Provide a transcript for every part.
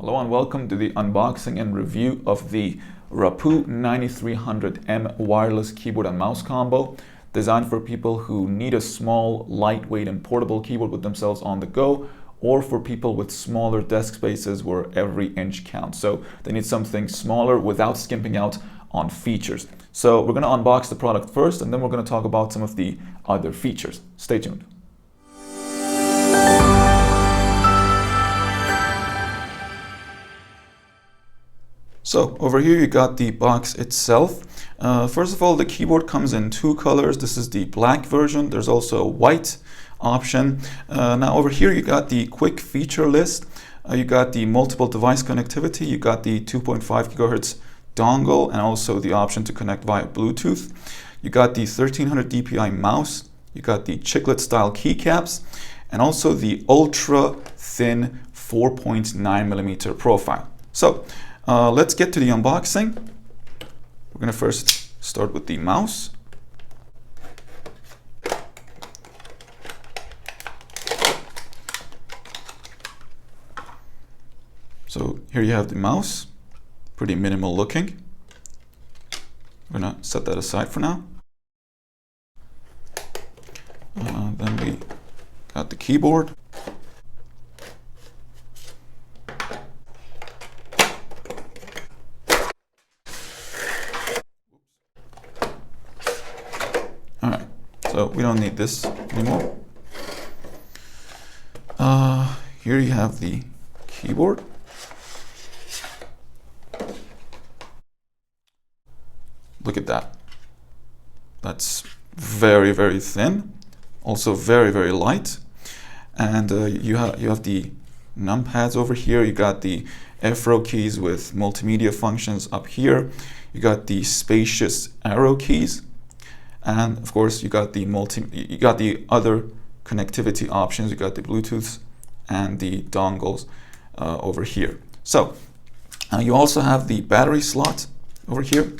Hello and welcome to the unboxing and review of the Rapoo 9300M wireless keyboard and mouse combo, designed for people who need a small, lightweight and portable keyboard with themselves on the go, or for people with smaller desk spaces where every inch counts. So they need something smaller without skimping out on features. So we're going to unbox the product first, and then we're going to talk about some of the other features. Stay tuned. So over here you got the box itself. First of all, the keyboard comes in two colors. This is the black version. There's also a white option. Now over here you got the quick feature list. You got the multiple device connectivity. You got the 2.5 GHz dongle and also the option to connect via Bluetooth. You got the 1300 DPI mouse. You got the chiclet style keycaps and also the ultra thin 4.9mm profile. So let's get to the unboxing. We're going to first start with the mouse. So here you have the mouse, pretty minimal looking. We're going to set that aside for now. Then we got the keyboard. Alright, so we don't need this anymore. Here you have the keyboard. Look at that. That's very, very thin. Also very, very light. And you have the numpads over here. You got the F-row keys with multimedia functions up here. You got the spacious arrow keys. And of course, you got the other connectivity options. You got the Bluetooth and the dongles over here. So you also have the battery slot over here.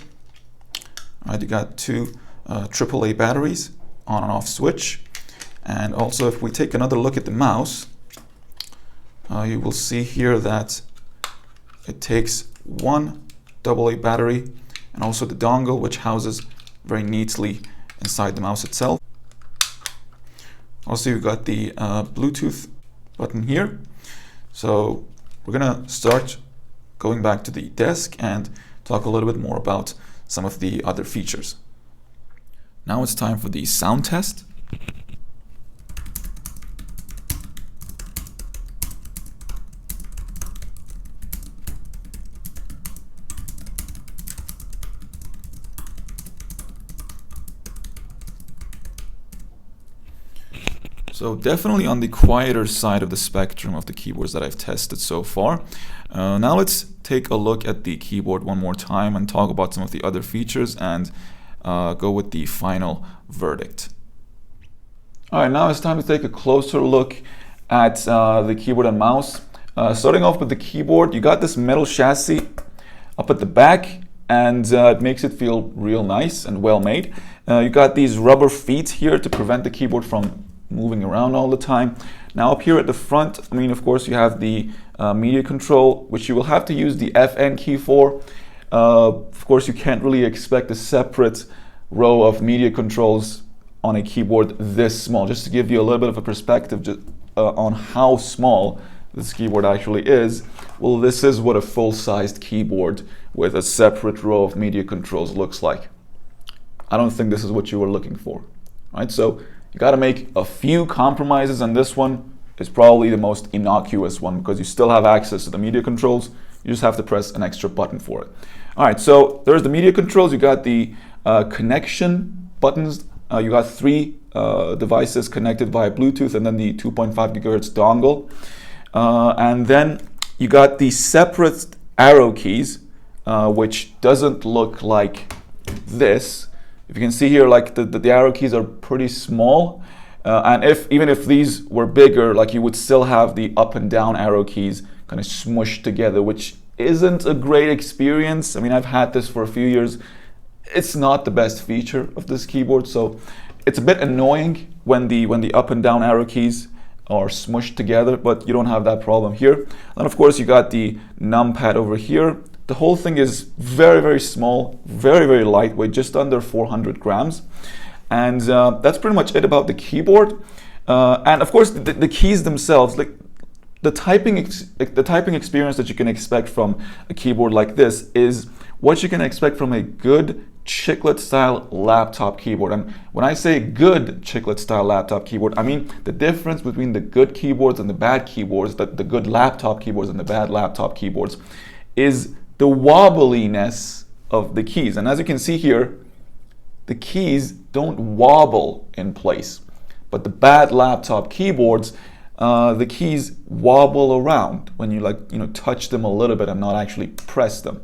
All right, you got two AAA batteries, on and off switch. And also, if we take another look at the mouse, you will see here that it takes one AA battery and also the dongle, which houses very neatly inside the mouse itself. Also, you've got the Bluetooth button here. So we're gonna start going back to the desk and talk a little bit more about some of the other features. Now it's time for the sound test. So definitely on the quieter side of the spectrum of the keyboards that I've tested so far. Now let's take a look at the keyboard one more time and talk about some of the other features and go with the final verdict. All right, now it's time to take a closer look at the keyboard and mouse. Starting off with the keyboard, you got this metal chassis up at the back, and it makes it feel real nice and well made. You got these rubber feet here to prevent the keyboard from moving around all the time. Now up here at the front, of course you have the media control, which you will have to use the FN key for. Of course, you can't really expect a separate row of media controls on a keyboard this small. Just to give you a little bit of a perspective on how small this keyboard actually is, well, this is what a full-sized keyboard with a separate row of media controls looks like. I don't think this is what you were looking for, right? So you got to make a few compromises, and this one is probably the most innocuous one because you still have access to the media controls. You just have to press an extra button for it. All right, so there's the media controls. You got the connection buttons. You got three devices connected via Bluetooth and then the 2.5 GHz dongle. And then you got the separate arrow keys, which doesn't look like this. If you can see here, like the arrow keys are pretty small, and even if these were bigger, like you would still have the up and down arrow keys kind of smushed together, which isn't a great experience. I've had this for a few years. It's not the best feature of this keyboard, so it's a bit annoying when the up and down arrow keys or smushed together, but you don't have that problem here. And of course, you got the numpad over here. The whole thing is very, very small, very, very lightweight, just under 400 grams. And that's pretty much it about the keyboard. And of course, the keys themselves, like the typing experience that you can expect from a keyboard like this is what you can expect from a good chiclet style laptop keyboard. And when I say good chiclet style laptop keyboard, I mean the difference between the good keyboards and the bad keyboards, the good laptop keyboards and the bad laptop keyboards, is the wobbliness of the keys. And as you can see here, the keys don't wobble in place, but the bad laptop keyboards, the keys wobble around when you touch them a little bit and not actually press them.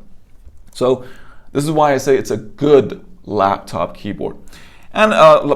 So this is why I say it's a good laptop keyboard. And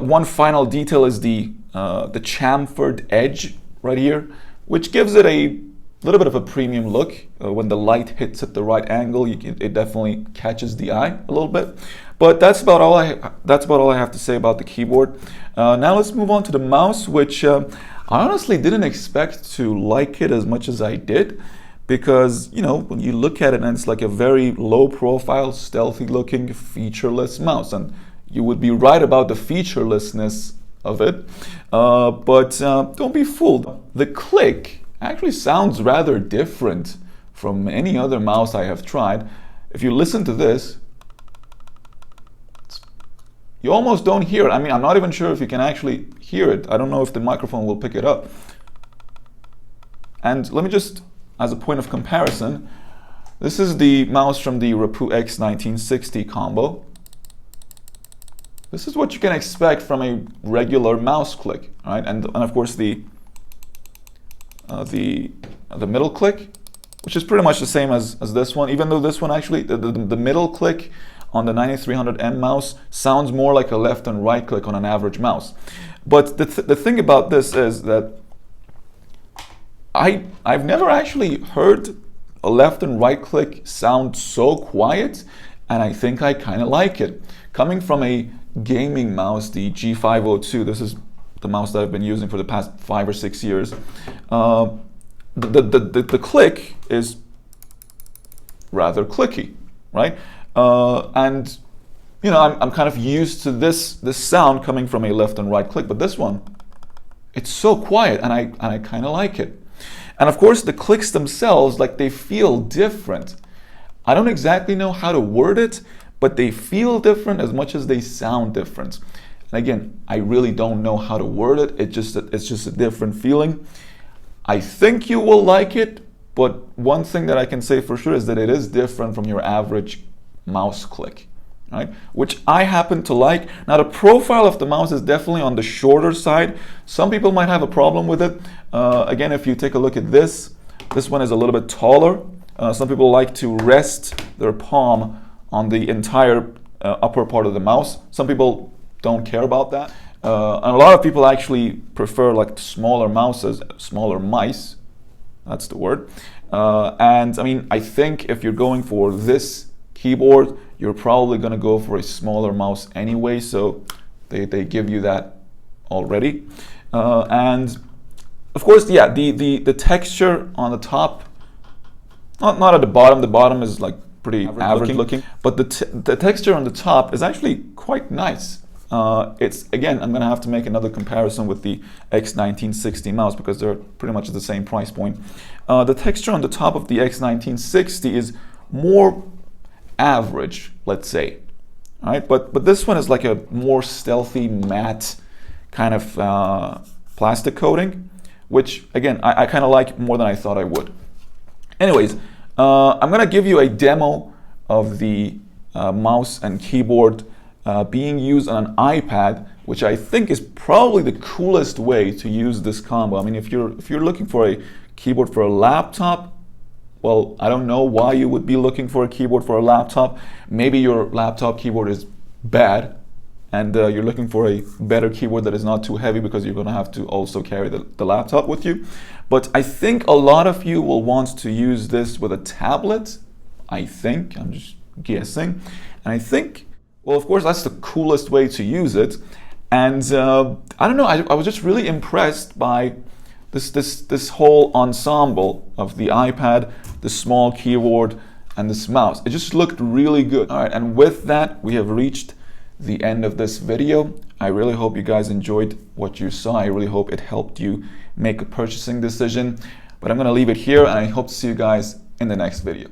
one final detail is the chamfered edge right here, which gives it a little bit of a premium look. When the light hits at the right angle, it definitely catches the eye a little bit. But that's about all I have to say about the keyboard. Now let's move on to the mouse, which I honestly didn't expect to like it as much as I did, because when you look at it, and it's like a very low profile, stealthy looking, featureless mouse, and you would be right about the featurelessness of it, but don't be fooled. The click actually sounds rather different from any other mouse I have tried. If you listen to this, you almost don't hear it. I mean, I'm not even sure if you can actually hear it. I don't know if the microphone will pick it up. And let me just, as a point of comparison, this is the mouse from the Rapoo X1960 combo. This is what you can expect from a regular mouse click, right? And of course the middle click, which is pretty much the same as this one, even though this one actually, the middle click on the 9300M mouse sounds more like a left and right click on an average mouse. But the thing about this is that I've never actually heard a left and right click sound so quiet, and I think I kind of like it. Coming from a gaming mouse, the G502, this is the mouse that I've been using for the past 5 or 6 years, the click is rather clicky, right? And I'm kind of used to this sound coming from a left and right click, but this one, it's so quiet, and I kind of like it. And of course, the clicks themselves, like, they feel different. I don't exactly know how to word it, but they feel different as much as they sound different. And again, I really don't know how to word it. It's just a different feeling. I think you will like it, but one thing that I can say for sure is that it is different from your average mouse click, right? Which I happen to like. Now, the profile of the mouse is definitely on the shorter side. Some people might have a problem with it. Again, if you take a look at this one is a little bit taller. Some people like to rest their palm on the entire upper part of the mouse. Some people don't care about that. And a lot of people actually prefer like smaller mouses, smaller mice. That's the word. And I mean, I think if you're going for this keyboard, you're probably going to go for a smaller mouse anyway, so they give you that already. And of course, yeah, the texture on the top, not at the bottom is like pretty average looking, but the texture on the top is actually quite nice. It's, again, I'm going to have to make another comparison with the X1960 mouse because they're pretty much at the same price point. The texture on the top of the X1960 is more average, let's say. All right, but this one is like a more stealthy matte kind of plastic coating, which again I kind of like more than I thought I would. Anyways, I'm gonna give you a demo of the mouse and keyboard being used on an iPad, which I think is probably the coolest way to use this combo. I mean, if you're looking for a keyboard for a laptop, well, I don't know why you would be looking for a keyboard for a laptop. Maybe your laptop keyboard is bad and you're looking for a better keyboard that is not too heavy because you're going to have to also carry the laptop with you. But I think a lot of you will want to use this with a tablet. I think, I'm just guessing. And I think, well, of course, that's the coolest way to use it. And I don't know, I was just really impressed by this whole ensemble of the iPad, the small keyboard, and this mouse. It just looked really good. All right, and with that, we have reached the end of this video. I really hope you guys enjoyed what you saw. I really hope it helped you make a purchasing decision. But I'm gonna leave it here, and I hope to see you guys in the next video.